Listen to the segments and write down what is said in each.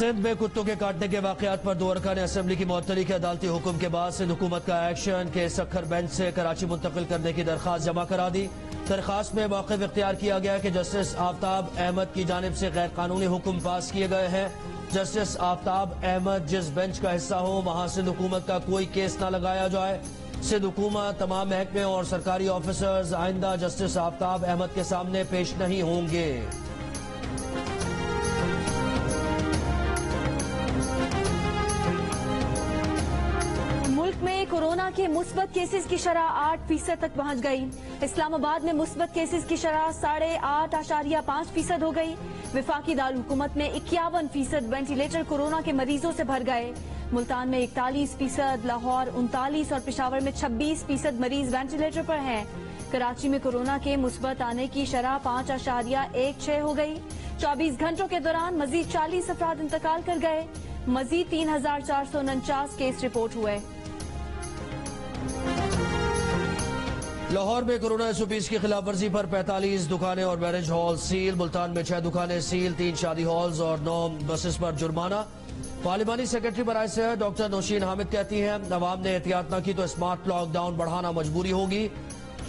सिंध में कुत्तों के काटने के वाकयात पर 2 अरकान असेंबली की मुअत्तली के अदालती हुक्म के बाद सिंध हुकूमत का एक्शन के सखर बेंच से कराची मुंतकिल करने की दरख्वास्त जमा करा दी। दरख्वास्त में मौक़िफ़ इख्तियार किया गया कि जस्टिस आफ्ताब अहमद की जानिब से गैर कानूनी हुक्म पास किए गए हैं। जस्टिस आफ्ताब अहमद जिस बेंच का हिस्सा हो वहां सिंध हुकूमत का कोई केस न लगाया जाए। सिंध हुकूमत तमाम महकमे और सरकारी ऑफिसर्स आइंदा जस्टिस आफ्ताब अहमद के सामने पेश नहीं होंगे। मुल्क में कोरोना के मुस्बत केसेस की शरह 8% तक पहुंच गई। इस्लामाबाद में मुस्बत केसेस की शरह 8.5% हो गई। विफाकी दारुल-हुकूमत में 51% वेंटिलेटर कोरोना के मरीजों से भर गए। मुल्तान में 41%, लाहौर 39% और पेशावर में 26% मरीज वेंटिलेटर पर हैं। कराची में कोरोना के मुस्बत आने की शरह 5.16 हो गई। 24 घंटों के दौरान मजीद 40 अफराद इंतकाल कर गए। मजीद 3,449 केस रिपोर्ट हुए। लाहौर में कोरोना SOPs की खिलाफ वर्जी पर 45 दुकानें और मैरिज हॉल सील। मुल्तान में 6 दुकानें सील, 3 शादी हॉल्स और 9 बसेस पर जुर्माना। पार्लिमानी सेक्रेटरी बराए सेहत डॉक्टर नौशीन हामिद कहती हैं अवाम ने एहतियात न की तो स्मार्ट लॉकडाउन बढ़ाना मजबूरी होगी।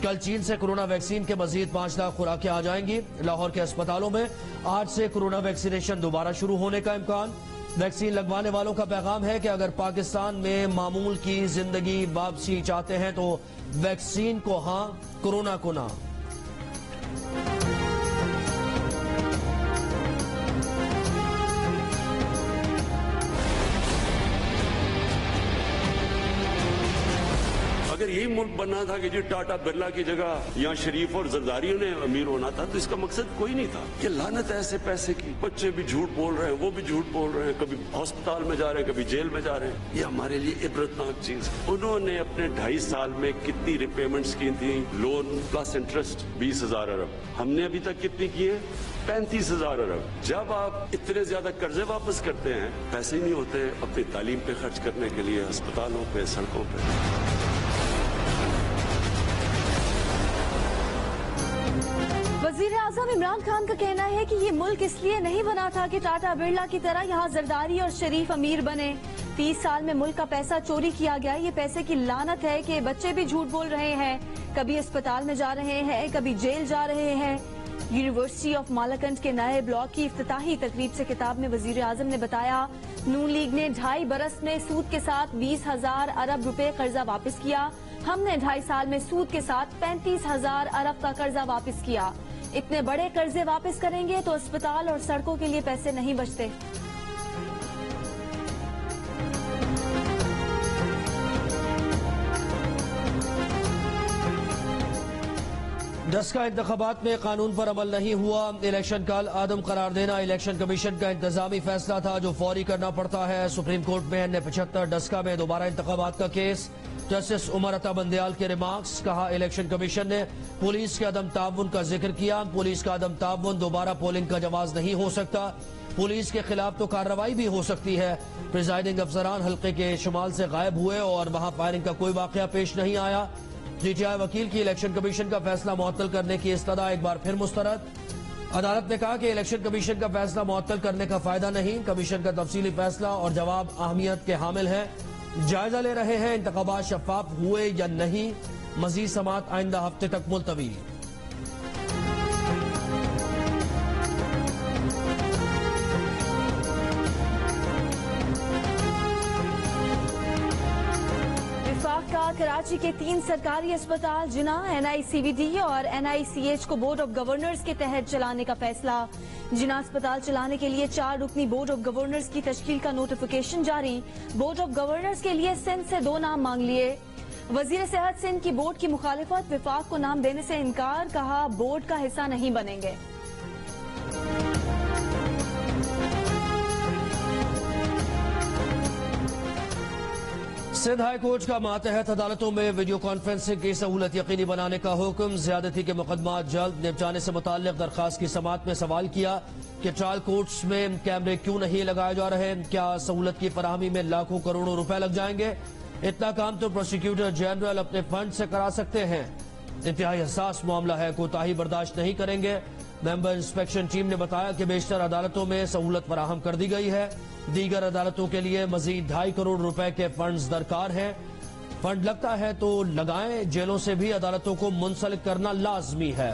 कल चीन से कोरोना वैक्सीन के मजीद 5 लाख खुराकें आ जाएंगी। लाहौर के अस्पतालों में आज से कोरोना वैक्सीनेशन दोबारा शुरू होने का इम्कान। वैक्सीन लगवाने वालों का पैगाम है कि अगर पाकिस्तान में मामूल की जिंदगी वापसी चाहते हैं तो वैक्सीन को हां, कोरोना को ना। अगर यही मुल्क बनना था कि जी टाटा बिरला की जगह यहाँ शरीफ और जरदारियों ने अमीर होना था तो इसका मकसद कोई नहीं था। ये लानत है ऐसे पैसे की। बच्चे भी झूठ बोल रहे हैं, वो भी झूठ बोल रहे हैं, कभी अस्पताल में जा रहे हैं, कभी जेल में जा रहे हैं। ये हमारे लिए इबरतनाक चीज है। उन्होंने अपने 2.5 साल में कितनी रिपेमेंट्स की थी, लोन प्लस इंटरेस्ट 20,000 अरब। हमने अभी तक कितनी की है? 35,000 अरब। जब आप इतने ज्यादा कर्जे वापस करते हैं, पैसे ही नहीं होते अपनी तालीम पे खर्च करने के लिए, अस्पतालों पे, सड़कों पे। वजीर आजम इमरान खान का कहना है कि ये मुल्क इसलिए नहीं बना था कि टाटा बिरला की तरह यहाँ जरदारी और शरीफ अमीर बने। 30 साल में मुल्क का पैसा चोरी किया गया। ये पैसे की लानत है कि बच्चे भी झूठ बोल रहे हैं, कभी अस्पताल में जा रहे हैं, कभी जेल जा रहे हैं। यूनिवर्सिटी ऑफ मालाकंड के नए ब्लॉक की इफ्तिताही तकरीब से खिताब में वजीर आजम ने बताया नून लीग ने 2.5 बरस में सूद के साथ 20,000 अरब रुपए कर्जा वापस किया। हमने 2.5 साल में सूद के साथ 35,000 अरब का कर्जा वापस किया। इतने बड़े कर्जे वापस करेंगे तो अस्पताल और सड़कों के लिए पैसे नहीं बचते। डस्का इंतखाबात में कानून पर अमल नहीं हुआ। इलेक्शन कल आदम करार देना इलेक्शन कमीशन का इंतजामी फैसला था जो फौरी करना पड़ता है। सुप्रीम कोर्ट में N75 डस्का में दोबारा इंतखाबात का केस। जस्टिस उमर अता बंदयाल के रिमार्क्स। कहा इलेक्शन कमीशन ने पुलिस के अदम ताउन का जिक्र किया। पुलिस का अदम ताउन दोबारा पोलिंग का जवाब नहीं हो सकता। पुलिस के खिलाफ तो कार्रवाई भी हो सकती है। प्रिजाइडिंग अफसरान हल्के के शुमाल से गायब हुए और वहां फायरिंग का कोई वाकया पेश नहीं आया। GTI वकील की इलेक्शन कमीशन का फैसला मुअत्तल करने की इस्तदा एक बार फिर मुस्तरद। अदालत ने कहा कि इलेक्शन कमीशन का फैसला मुअत्तल करने का फायदा नहीं। कमीशन का तफसीली फैसला और जवाब अहमियत के हामिल है। जायजा ले रहे हैं इंतखाबात शफाफ हुए या नहीं। मजीद समात आइंदा हफ्ते तक मुलतवी। कराची के 3 सरकारी अस्पताल जिना, NICVD और NICH को बोर्ड ऑफ गवर्नर्स के तहत चलाने का फैसला। जिना अस्पताल चलाने के लिए 4 रुकनी बोर्ड ऑफ गवर्नर्स की तश्कील का नोटिफिकेशन जारी। बोर्ड ऑफ गवर्नर्स के लिए सिंध से 2 नाम मांग लिए। वजीर सेहत सिंध की बोर्ड की मुखालिफत, विफाक को नाम देने से इनकार। कहा बोर्ड का हिस्सा नहीं बनेंगे। सिंध हाई कोर्ट का मातहत अदालतों में वीडियो कॉन्फ्रेंसिंग की सहूलत यकीनी बनाने का हुक्म। ज्यादती के मुकदमा जल्द निपटाने से मुताल्लिक दरखास्त की समात में सवाल किया कि ट्रायल कोर्ट्स में कैमरे क्यों नहीं लगाए जा रहे। क्या सहूलत की फराहमी में लाखों करोड़ों रुपए लग जाएंगे? इतना काम तो प्रोसिक्यूटर जनरल अपने फंड से करा सकते हैं। इंतहाई हसास मामला है, कोताही बर्दाश्त नहीं करेंगे। मेंबर इंस्पेक्शन टीम ने बताया कि बेशतर अदालतों में सहूलत फराहम कर दी गई है। दीगर अदालतों के लिए मजीद 2.5 करोड़ रुपए के फंड्स दरकार हैं। फंड लगता है तो लगाएं। जेलों से भी अदालतों को मुंसलिक करना लाजमी है।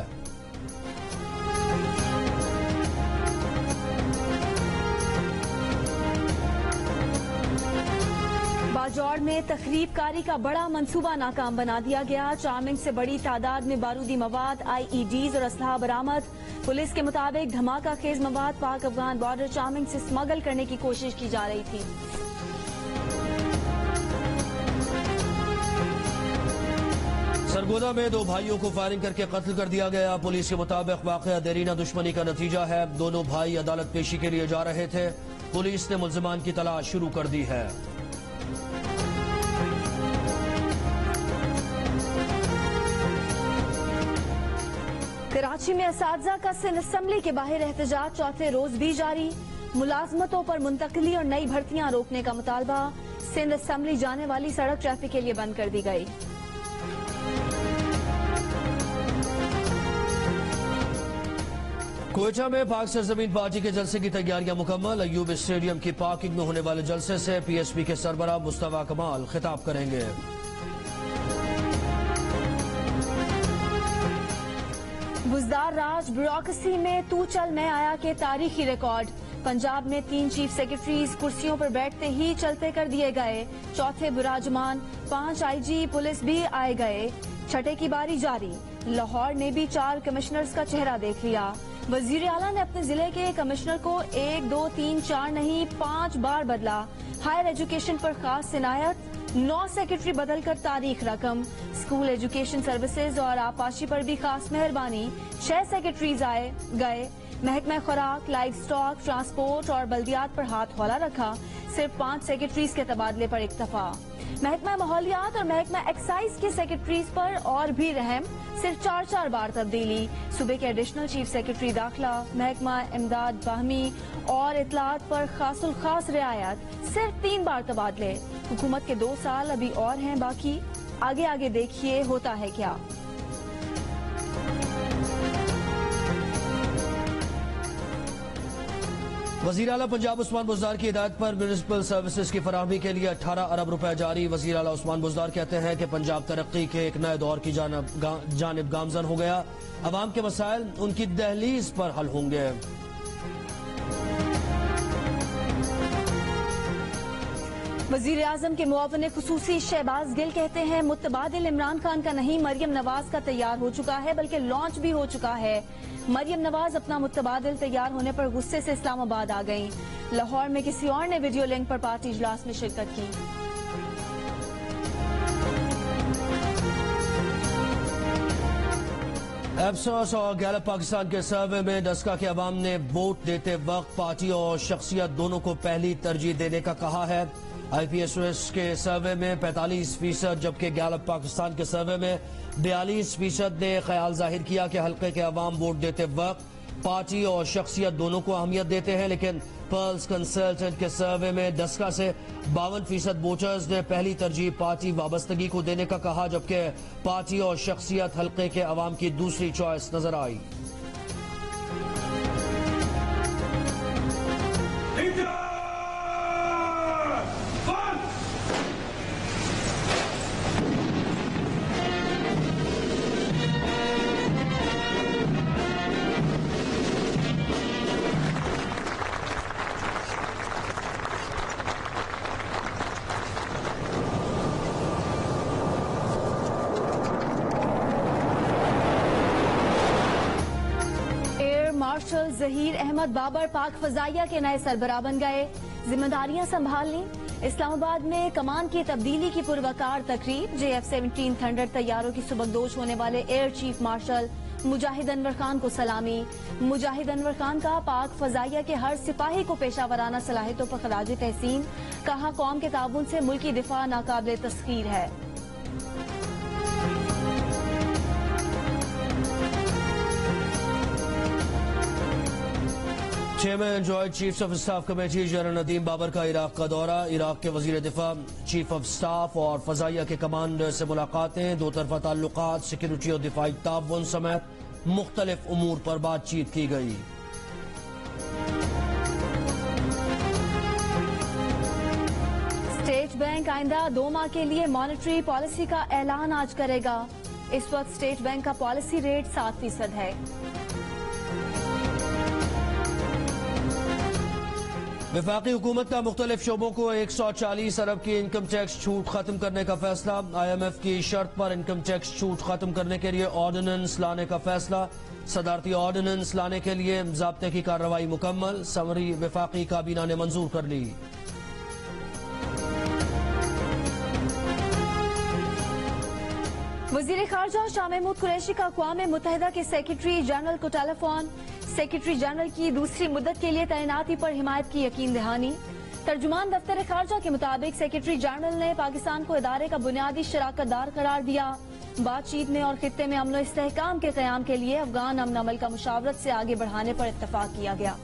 बाजौड़ में तखरीबकारी का बड़ा मंसूबा नाकाम बना दिया गया। चामिंग से बड़ी तादाद में बारूदी मवाद, IEDs और असलहा बरामद। पुलिस के मुताबिक धमाका खेज मवाद पाक अफगान बॉर्डर चामिंग से स्मगल करने की कोशिश की जा रही थी। सरगोदा में 2 भाइयों को फायरिंग करके कत्ल कर दिया गया। पुलिस के मुताबिक वाकया देरीना दुश्मनी का नतीजा है। दोनों भाई अदालत पेशी के लिए जा रहे थे। पुलिस ने मुल्जिमान की तलाश शुरू कर दी है। कराची में असातिज़ा का सिंध असम्बली के बाहर एहतजाज चौथे रोज भी जारी। मुलाजमतों पर मुंतकली और नई भर्तियां रोकने का मुतालबा। सिंध असम्बली जाने वाली सड़क ट्रैफिक के लिए बंद कर दी गई। कोयटा में पाक सरजमीन पार्टी के जलसे की तैयारियां मुकम्मल। अयूब स्टेडियम की पार्किंग में होने वाले जलसे से PSP के सरबराह मुस्तफा कमाल खिताब करेंगे। बुजदार राज ब्यूरोक्रेसी में तू चल मैं आया के तारीखी रिकॉर्ड। पंजाब में 3 चीफ सेक्रेटरीज कुर्सियों पर बैठते ही चलते कर दिए गए। चौथे बुराजमान 5 IG पुलिस भी आए गए। छठे की बारी जारी। लाहौर ने भी 4 कमिश्नर्स का चेहरा देख लिया। वजीर आला ने अपने जिले के कमिश्नर को 1, 2, 3, 4 नहीं 5 बार बदला। हायर एजुकेशन पर खास इनायत। 9 सेक्रेटरी बदलकर तारीख रकम। स्कूल एजुकेशन सर्विसेज और आपाशी पर भी खास मेहरबानी। 6 सेक्रेटरीज आए गए। महकमा खुराक, लाइव स्टॉक, ट्रांसपोर्ट और बल्दियात पर हाथ हौला रखा। सिर्फ 5 सेक्रेटरीज के तबादले पर इक्तफा। महकमा माहौलियात और महकमा एक्साइज के सेक्रेटरीज पर और भी रहम। सिर्फ 4 बार तब्दीली। सूबे के एडिशनल चीफ सेक्रेटरी दाखिला, महकमा इमदाद बाहमी और इतलात पर खासुल खास रियायत। सिर्फ 3 बार तबादले। हुकूमत के 2 साल अभी और हैं बाकी। आगे आगे देखिए होता है क्या। वजीर आला पंजाब उस्मान बुज़दार की हिदायत पर म्यूनिसिपल सर्विसेज की फराहमी के लिए 18 अरब रुपए जारी। वजीर आला उस्मान बुज़दार कहते हैं कि पंजाब तरक्की के एक नए दौर की जानिब गामजन हो गया। अवाम के मसाइल उनकी दहलीज पर हल होंगे। वजीर आजम के मुआविन खुसूसी शहबाज गिल कहते हैं मुतबादिल इमरान खान का नहीं मरियम नवाज का तैयार हो चुका है, बल्कि लॉन्च भी हो चुका है। मरियम नवाज अपना मुतबादिल तैयार होने पर गुस्से से इस्लामाबाद आ गईं। लाहौर में किसी और ने वीडियो लिंक पर पार्टी इजलास में शिरकत की। एप्सोस और गैलप पाकिस्तान के सर्वे में डस्का के अवाम ने वोट देते वक्त पार्टी और शख्सियत दोनों को पहली तरजीह देने का कहा है। IPSOS के सर्वे में 45%, जबकि गैलप पाकिस्तान के सर्वे में 42% ने ख्याल जाहिर किया कि हल्के के अवाम वोट देते वक्त पार्टी और शख्सियत दोनों को अहमियत देते हैं। लेकिन पर्ल्स कंसल्टेंट के सर्वे में डस्का से 52% वोटर्स ने पहली तरजीह पार्टी वाबस्तगी को देने का कहा, जबकि पार्टी और शख्सियत हल्के के अवाम की दूसरी चॉइस नजर आई। मार्शल जहीर अहमद बाबर पाक फजाइया के नए सरबराह बन गए। जिम्मेदारियां संभाल ली। इस्लामाबाद में कमान की तब्दीली की पुरवकार तकरीब। JF-17 थंडर तैयारों की सुबकदोश होने वाले एयर चीफ मार्शल मुजाहिद अनवर खान को सलामी। मुजाहिद अनवर खान का पाक फजाइया के हर सिपाही को पेशावराना सलाहियतों पर खराज तहसीन। कहा कौम के ताउन से मुल्की दिफा नाकाबिले तस्खीर है। Chairman joint chiefs of staff committee general Nadeem Babar का इराक का दौरा। इराक के वजीर दिफा, चीफ ऑफ स्टाफ और फजाइया के कमांडर से मुलाकातें। 2 तरफा ताल्लुकात, सिक्योरिटी और दिफाई ताउन समेत मुख्तलिफ उमूर पर बातचीत की गई। स्टेट बैंक आइंदा 2 माह के लिए मॉनेटरी पॉलिसी का ऐलान आज करेगा। इस वक्त स्टेट बैंक का पॉलिसी रेट 7% है। वफाकी हुकूमत का मुख्तलिफ शोबों को 140 अरब की इनकम टैक्स छूट खत्म करने का फैसला। IMF की शर्त पर इनकम टैक्स छूट खत्म करने के लिए ऑर्डिनेंस लाने का फैसला। सदारती ऑर्डिनेंस लाने के लिए ज़ाब्ते की कार्रवाई मुकम्मल। समरी वफाकी काबीना ने मंजूर कर ली। वजीर खारजा शाह महमूद कुरैशी का अक़वाम मुत्तहिदा के सेक्रेटरी जनरल को टेलीफोन। सेक्रेटरी जनरल की दूसरी मुद्दत के लिए तैनाती पर हिमायत की यकीन दहानी। तर्जुमान दफ्तर खारजा के मुताबिक सेक्रेटरी जनरल ने पाकिस्तान को इदारे का बुनियादी शराकतदार करार दिया। बातचीत में और खित्ते में अमन और इस्तेहकाम के क़याम के लिए अफगान अमन अमल का मुशावरत से आगे बढ़ाने पर इत्तफाक किया गया।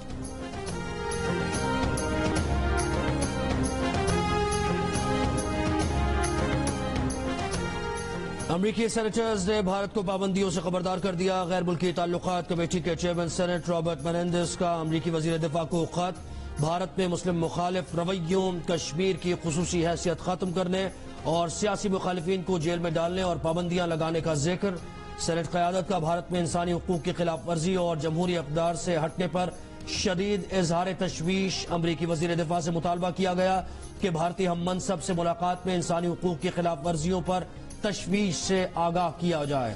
अमरीकी सेनेटर्स ने भारत को पाबंदियों से खबरदार कर दिया। गैर मुल्की ताल्लुकात कमेटी के चेयरमैन सेनेट रॉबर्ट मेनेंडेस का अमरीकी वजीर दिफा को खत। भारत में मुस्लिम मुखालिफ रवैयों, कश्मीर की खुसूसी हैसियत खत्म करने और सियासी मुखालिफिन को जेल में डालने और पाबंदियां लगाने का जिक्र। सेनेट क़यादत का भारत में इंसानी हुकूक की खिलाफ वर्जी और जमहूरी इक़्तिदार से हटने पर शदीद इजहार तशवीश। अमरीकी वजीर दिफा से मुतालबा किया गया कि भारतीय हम मनसब से मुलाकात में इंसानी हुकूक की खिलाफ वर्जियों पर तशवीश से आगाह किया जाए।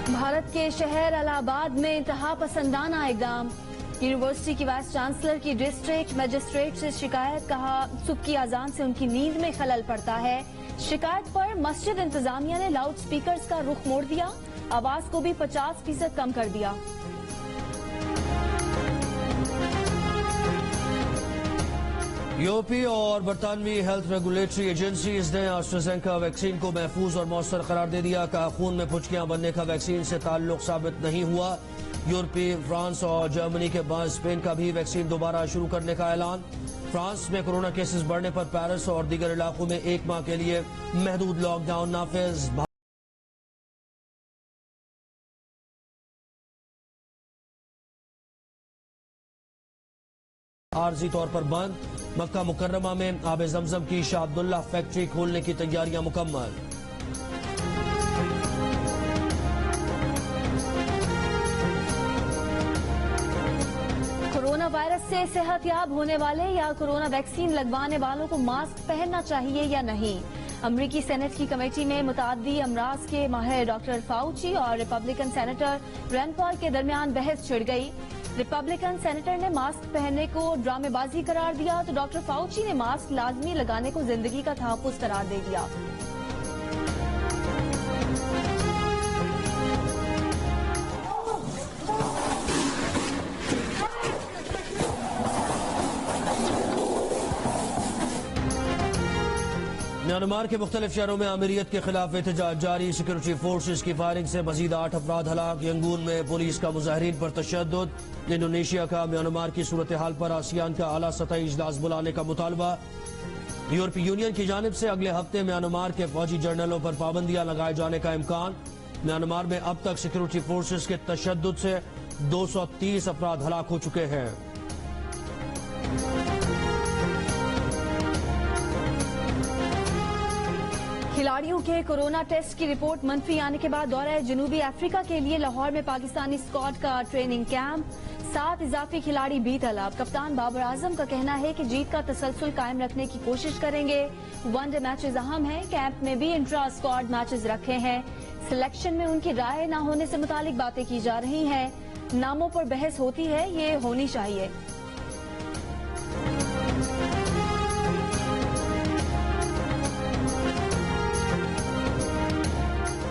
भारत के शहर इलाहाबाद में इंतहा पसंदाना इकदाम। यूनिवर्सिटी की वाइस चांसलर की डिस्ट्रिक्ट मजिस्ट्रेट से शिकायत। कहा सुबह की अजान से उनकी नींद में खलल पड़ता है। शिकायत पर मस्जिद इंतजामिया ने लाउड स्पीकर्स का रुख मोड़ दिया। आवाज को भी 50% कम कर दिया। यूरोपीय और बरतानवी हेल्थ रेगुलेटरी एजेंसीज ने एस्ट्राजेनेका वैक्सीन को महफूज और मौसर करार दे दिया। कहा खून में पुचकियां बनने का वैक्सीन से ताल्लुक साबित नहीं हुआ। यूरोपीय फ्रांस और जर्मनी के बाद स्पेन का भी वैक्सीन दोबारा शुरू करने का ऐलान। फ्रांस में कोरोना केसेस बढ़ने पर पेरिस और दीगर इलाकों में 1 माह के लिए महदूद लॉकडाउन नाफिज। आर्जी तौर पर बंद। मक्का मुकर्रमा में आब जमजम की शाह अब्दुल्ला फैक्ट्री खोलने की तैयारियां मुकम्मल। कोरोना वायरस से सेहतयाब होने वाले या कोरोना वैक्सीन लगवाने वालों को मास्क पहनना चाहिए या नहीं। अमरीकी सेनेट की कमेटी में मुताद्दी अमराज के माहिर डॉक्टर फाउची और रिपब्लिकन सेनेटर रैंड पॉल के दरमियान बहस छिड़ गई। रिपब्लिकन सेनेटर ने मास्क पहनने को ड्रामेबाजी करार दिया तो डॉक्टर फाउची ने मास्क लाजमी लगाने को जिंदगी का तहफ्फुज़ करार दे दिया। म्यांमार के मुख्तलिफ शहरों में आमिरियत के खिलाफ एहतजाज जारी। सिक्योरिटी फोर्सेज की फायरिंग से मजीद 8 अफराद हलाक। यंगून में पुलिस का मुजाहिरीन पर तशद्दुद। इंडोनेशिया का म्यांमार की सूरत हाल पर आसियान का आला सतही इजलास बुलाने का मुतालबा। यूरोपीय यूनियन की जानिब से अगले हफ्ते म्यांमार के फौजी जर्नलों पर पाबंदियां लगाए जाने का इम्कान। म्यांमार में अब तक सिक्योरिटी फोर्सेज के तशद्दुद से 230 अफराद हलाक हो चुके हैं। खिलाड़ियों के कोरोना टेस्ट की रिपोर्ट मंफी आने के बाद दौरा जनूबी अफ्रीका के लिए लाहौर में पाकिस्तानी स्क्वाड का ट्रेनिंग कैंप। 7 इजाफी खिलाड़ी भी तलब। कप्तान बाबर आजम का कहना है कि जीत का तसलसल कायम रखने की कोशिश करेंगे। वनडे मैचेस अहम हैं। कैंप में भी इंट्रा स्क्वाड मैचेस रखे हैं। सिलेक्शन में उनकी राय न होने से मुतालिक बातें की जा रही हैं। नामों पर बहस होती है, ये होनी चाहिए।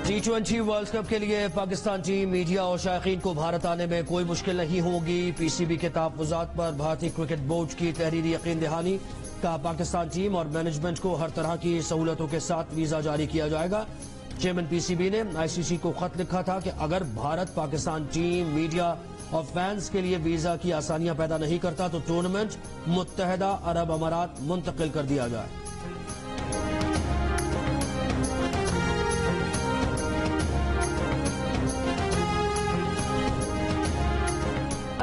T20 वर्ल्ड कप के लिए पाकिस्तान टीम, मीडिया और शायकीन को भारत आने में कोई मुश्किल नहीं होगी। PCB के तहफ़्फ़ुज़ात पर भारतीय क्रिकेट बोर्ड की तहरीरी यकीन दहानी। का पाकिस्तान टीम और मैनेजमेंट को हर तरह की सहूलतों के साथ वीजा जारी किया जाएगा। चेयरमैन PCB ने ICC को खत लिखा था कि अगर भारत पाकिस्तान टीम, मीडिया और फैंस के लिए वीजा की आसानियां पैदा नहीं करता तो टूर्नामेंट मुत्तहदा अरब अमारात मुंतकिल कर दिया जाए।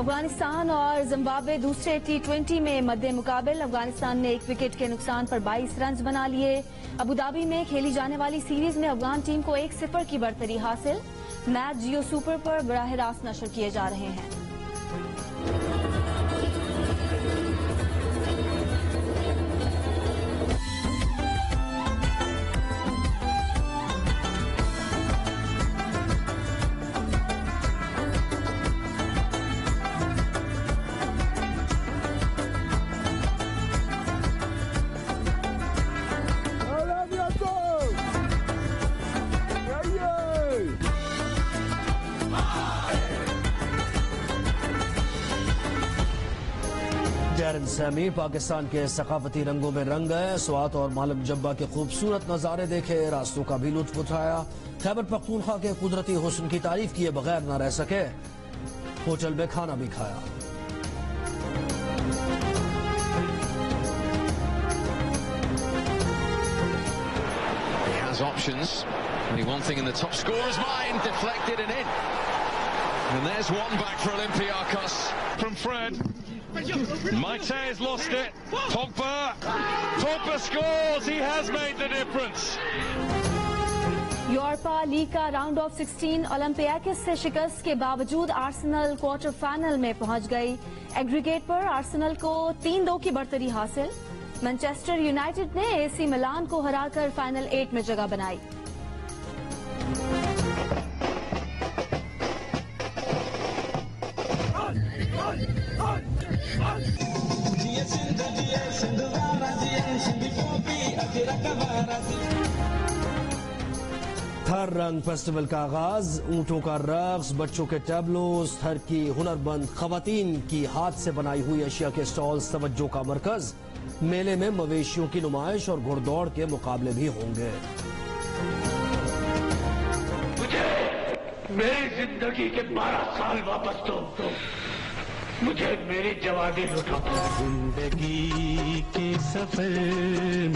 अफगानिस्तान और जिम्बाब्वे दूसरे T20 में मद्दे मुकाबिल। अफगानिस्तान ने 1 विकेट के नुकसान पर 22 रन बना लिए। अबुधाबी में खेली जाने वाली सीरीज में अफगान टीम को 1-0 की बढ़तरी हासिल। मैच जियो सुपर पर बराह रास्त नशर किए जा रहे हैं। डैरन सैमी पाकिस्तान के सकाफती रंगों में रंग गए। स्वात और मालम जब्बा के खूबसूरत नजारे देखे, रास्तों का भी लुत्फ उठाया। खैबर पख्तूनख्वा के कुदरती हुस्न की तारीफ किए बगैर न रह सके, होटल में खाना भी खाया। Options. Only one thing in the top scorer's mind, deflected and in. And there's one back for Olympiacos. From Fred. Maite has lost it. Pogba scores. He has made the difference. Europa league का round of 16 ओलंपियाकिस से शिकस्त के बावजूद Arsenal quarter final में पहुंच गई। Aggregate पर Arsenal को 3-2 की बढ़तरी हासिल। मैनचेस्टर यूनाइटेड ने AC मिलान को हराकर फाइनल 8 में जगह बनाई। थर रंग फेस्टिवल का आगाज, ऊंटों का रक्स, बच्चों के टैबलोस, थर की हुनरमंद खवातीन की हाथ से बनाई हुई अशिया के स्टॉल्स तवज्जो का मरकज। मेले में मवेशियों की नुमाइश और घुड़दौड़ के मुकाबले भी होंगे। मुझे मेरी जिंदगी के 12 साल वापस दो। मुझे मेरी जवानी लुटा। जिंदगी के सफर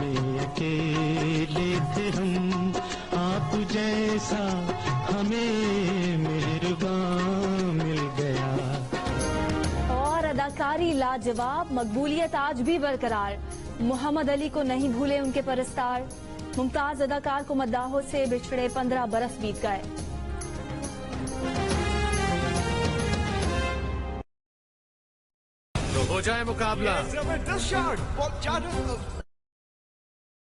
में अकेले थे हम, आप जैसा हमें मेहरबान मिल गया। और अदाकारी लाजवाब, मकबूलियत आज भी बरकरार। मोहम्मद अली को नहीं भूले उनके परस्तार। मुमताज अदाकार को मद्दाहों से बिछड़े 15 बरस बीत गए। तो हो जाए मुकाबला।